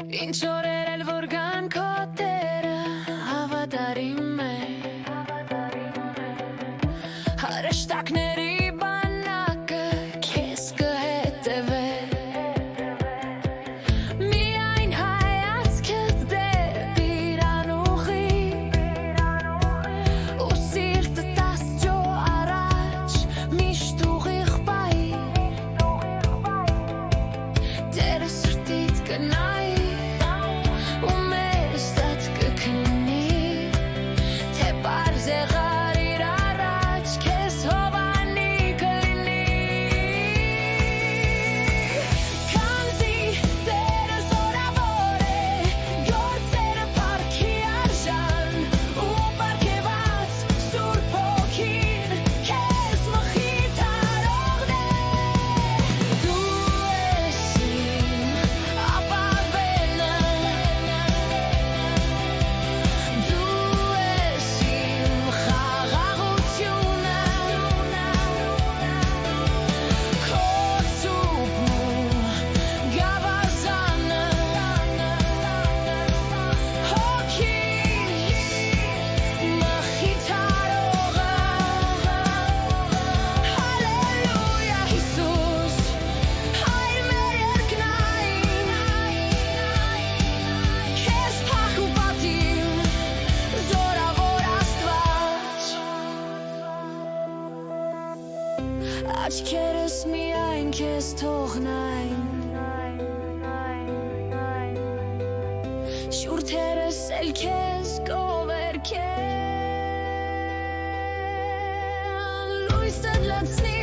Ինչ օրեր էլ որ գան քո տերը հավատարիմ է Հարեշտակների բանակը քեզ կհետևե Միայն հայացքդ դեպի իրան ուղի Ու սիրտդ Աստծո առաջ միշտ ուղիղ պահի Տերը սրտիդ կնայի Աչքերս միայն քեզ թողնային Շուրթերս էլ քեզ կովերքեն Լույսդ լցնի